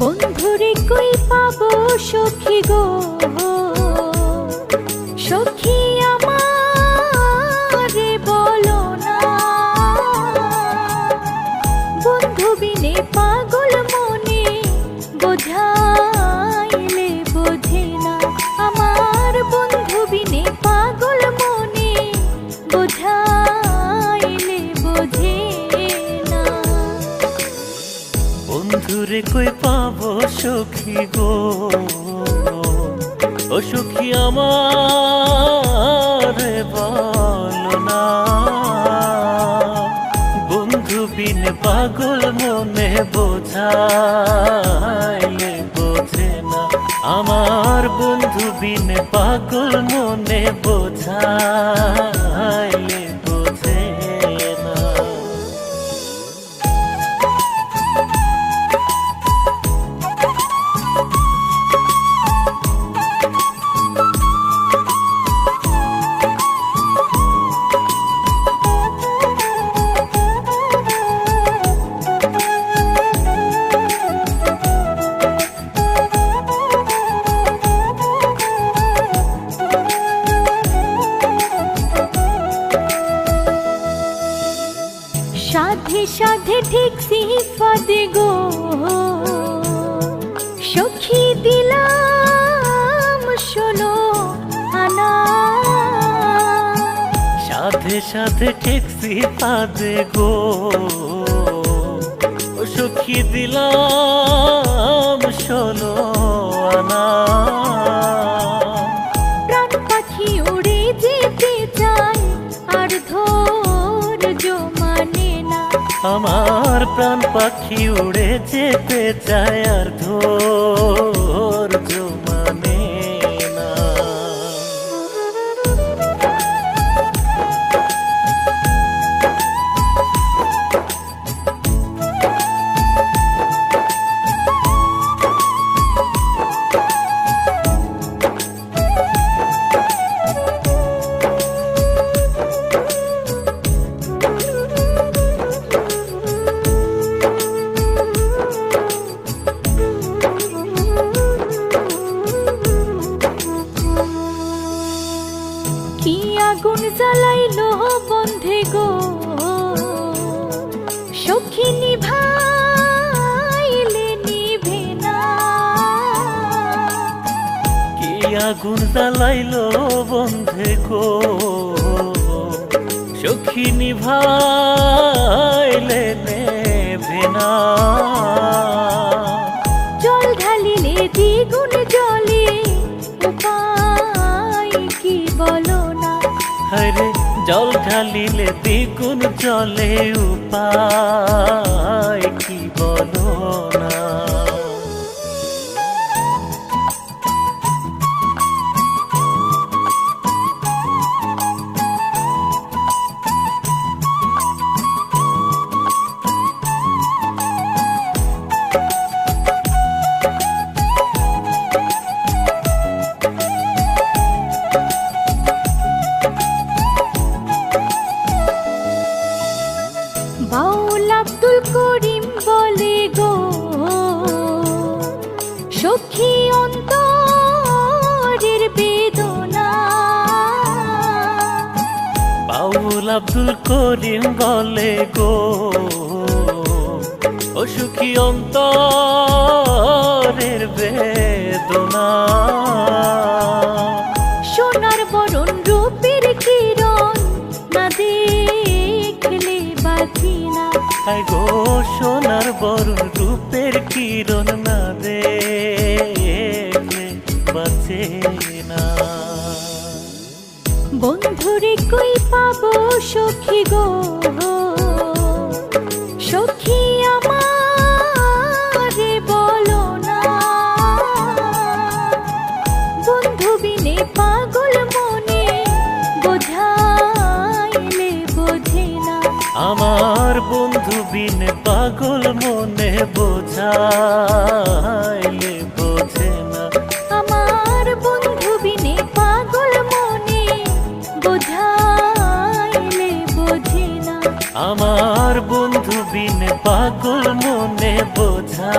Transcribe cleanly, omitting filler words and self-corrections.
বন্ধুরে কই পাবো সখী গো, সখী আমারে বলো না। বন্ধু বিনে পাগল মনে বোঝাইলে বোঝে না। আমার বন্ধু বিনে পাগল মনে বোঝাইলে বোঝে না। বন্ধুরে কই পাবো সখী গো, ও সখী আমারে বলো না। বন্ধু বিনে পাগল মনে বোঝাইলে বোঝে না। আমার বন্ধু বিনে পাগল মনে বোঝাইলে বোঝে না। সাধে সাধে ঠিক সিফাতে গো, সখী দিলাম শোনো আনা। সাথে সাথে ঠেকছি পাদে গো, ও সখী দিলাম শোনো আনা। প্রাণ পাখি উড়ে যেতে চায় আর ধৈর্য মানে না। আমার প্রাণ পাখি উড়ে যেতে চায় আর ধৈর্য মানে না। কি আগুন জ্বালাইলো বন্ধে গো, সখী নিভাইলে নিভে না। কি আগুন জ্বালাইলো বন্ধে গো, সখী নিভাইলে নেভে না। জল ঢালিলে দ্বিগুণ জলে উপায় কি বলো না। হরে জল ঢালিলে দ্বিগুণ জলে উপায় কি বলো না। বাউল আব্দুল করিম বলে গো, সখী অন্তরের বেদনা। বাউল আব্দুল করিম বলে গো, ও সখী অন্তরের বেদনা। সোনার বরণ রূপের কিরণ না দেখলে বাঁচি না। হায় গো সোনার বরণ রূপের কিরণ না দেখলে বাঁচে না। বন্ধুরে কই পাবো সখী গো, সখী আমারে বলো না। বন্ধু বিনে পাগল মনে বোঝাইলে বোঝে না। আমার বন্ধু বিনে পাগল মনে বোঝাইলে বোঝে না। আমার বন্ধু বিনে পাগল মনে বোঝাইলে বোঝে না। আমার বন্ধু বিনে পাগল মনে বোঝা